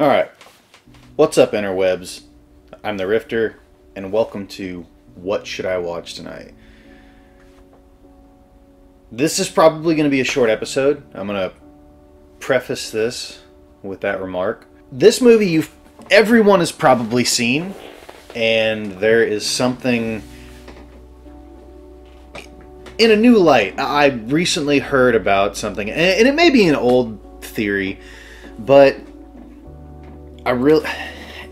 Alright, what's up interwebs? I'm the Rifter, and welcome to What Should I Watch Tonight? This is probably going to be a short episode. I'm going to preface this with that remark. This movie everyone has probably seen, and there is something in a new light. I recently heard about something, and it may be an old theory, but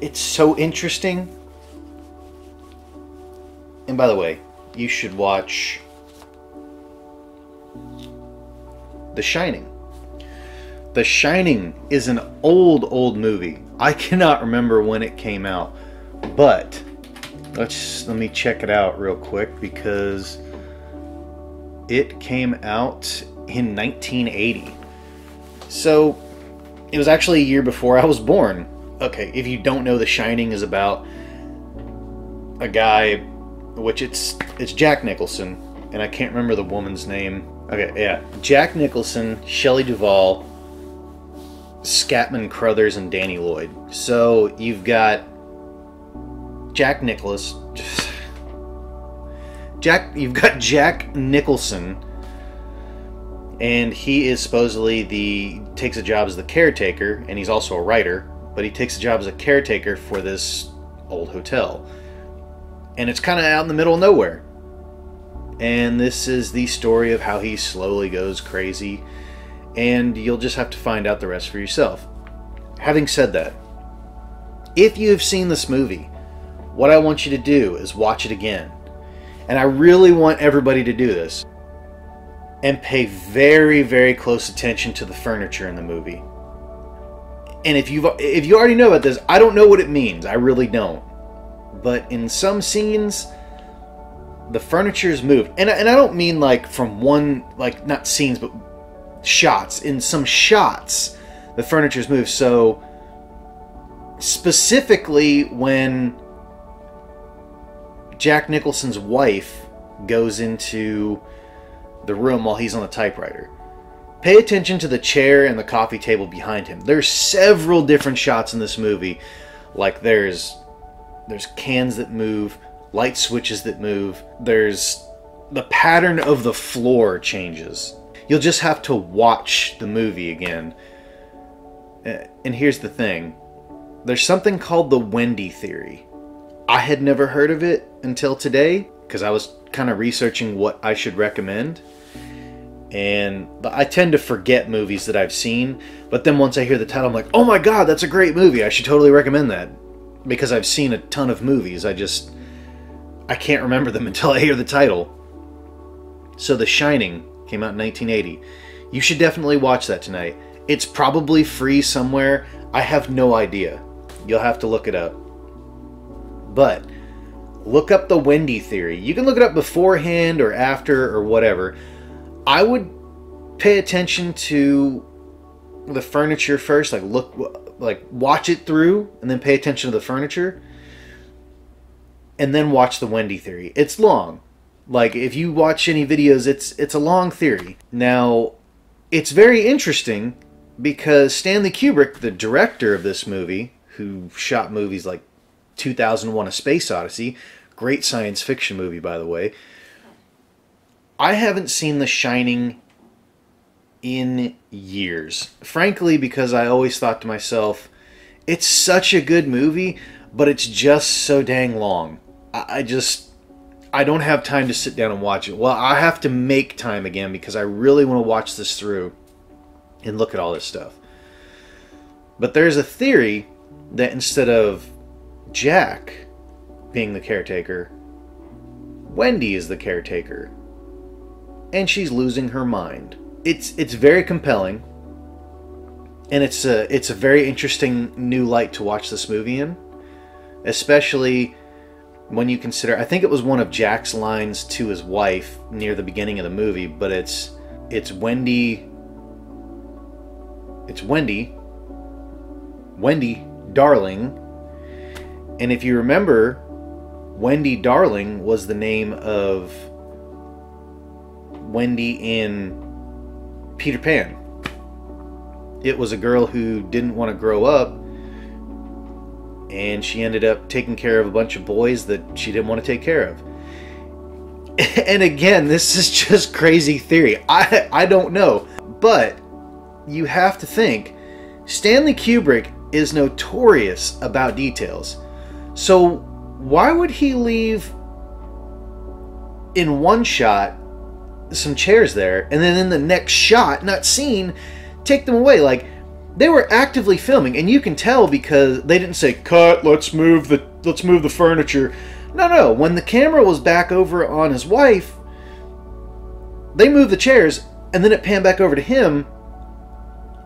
it's so interesting. And by the way, you should watch The Shining. The Shining is an old movie. I cannot remember when it came out, but let me check it out real quick, because it came out in 1980. So it was actually a year before I was born. Okay, if you don't know, The Shining is about a guy, which it's Jack Nicholson, and I can't remember the woman's name. Okay, yeah, Jack Nicholson, Shelley Duvall, Scatman Crothers, and Danny Lloyd. So you've got Jack Nicholson, and he is supposedly takes a job as the caretaker, and he's also a writer, but he takes a job as a caretaker for this old hotel. And it's kind of out in the middle of nowhere. And this is the story of how he slowly goes crazy, and you'll just have to find out the rest for yourself. Having said that, if you have seen this movie, what I want you to do is watch it again. And I really want everybody to do this. And pay very, very close attention to the furniture in the movie. And if you already know about this, I don't know what it means. I really don't. But in some scenes, the furniture is moved. And I don't mean like from one, like not scenes, but shots. In some shots, the furniture is moved. So specifically when Jack Nicholson's wife goes into the room while he's on the typewriter, pay attention to the chair and the coffee table behind him. There's several different shots in this movie. Like there's cans that move, light switches that move. There's the pattern of the floor changes. You'll just have to watch the movie again. And here's the thing. There's something called the Wendy Theory. I had never heard of it until today, because I was kind of researching what I should recommend. And I tend to forget movies that I've seen, but then once I hear the title, I'm like, oh my god, that's a great movie. I should totally recommend that. Because I've seen a ton of movies. I can't remember them until I hear the title. So The Shining came out in 1980. You should definitely watch that tonight. It's probably free somewhere. I have no idea. You'll have to look it up. But look up the Wendy Theory. You can look it up beforehand or after or whatever. I would pay attention to the furniture first. Watch it through and then pay attention to the furniture. And then watch the Wendy Theory. It's long. Like, if you watch any videos, it's a long theory. Now, it's very interesting because Stanley Kubrick, the director of this movie, who shot movies like 2001: A Space Odyssey, great science fiction movie, by the way. I haven't seen The Shining in years. Frankly, because I always thought to myself, it's such a good movie, but it's just so dang long. I don't have time to sit down and watch it. Well, I have to make time again because I really want to watch this through and look at all this stuff. But there's a theory that instead of Jack being the caretaker, Wendy is the caretaker. And she's losing her mind. It's very compelling. And it's a very interesting new light to watch this movie in. Especially when you consider, I think it was one of Jack's lines to his wife near the beginning of the movie, but it's Wendy, darling. And if you remember, Wendy Darling was the name of Wendy in Peter Pan. It was a girl who didn't want to grow up. and she ended up taking care of a bunch of boys that she didn't want to take care of. And again, this is just crazy theory. I don't know. But you have to think, Stanley Kubrick is notorious about details. So why would he leave in one shot some chairs there, and then in the next shot, not scene, take them away? Like, they were actively filming, and you can tell because they didn't say, cut, let's move the furniture. No. When the camera was back over on his wife, they moved the chairs, and then it panned back over to him,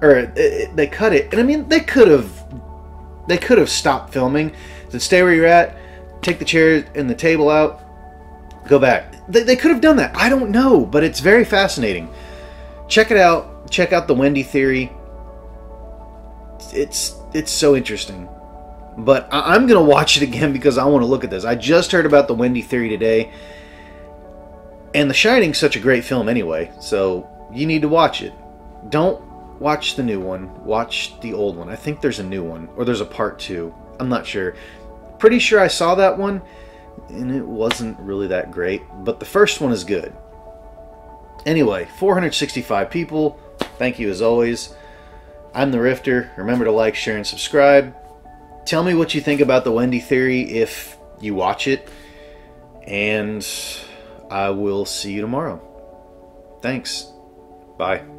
or they cut it. And I mean, they could have stopped filming, said, stay where you're at, take the chairs and the table out, go back. They could have done that. I don't know, but it's very fascinating. Check it out. Check out the Wendy Theory. It's so interesting. But I'm going to watch it again because I want to look at this. I just heard about the Wendy Theory today. And The Shining's such a great film anyway, so you need to watch it. Don't watch the new one. Watch the old one. I think there's a new one, or there's a part 2. I'm not sure. Pretty sure I saw that one, and it wasn't really that great, but the first one is good. Anyway, 465 people. Thank you as always. I'm the Rifter. Remember to like, share, and subscribe. Tell me what you think about the Wendy Theory if you watch it. And I will see you tomorrow. Thanks. Bye.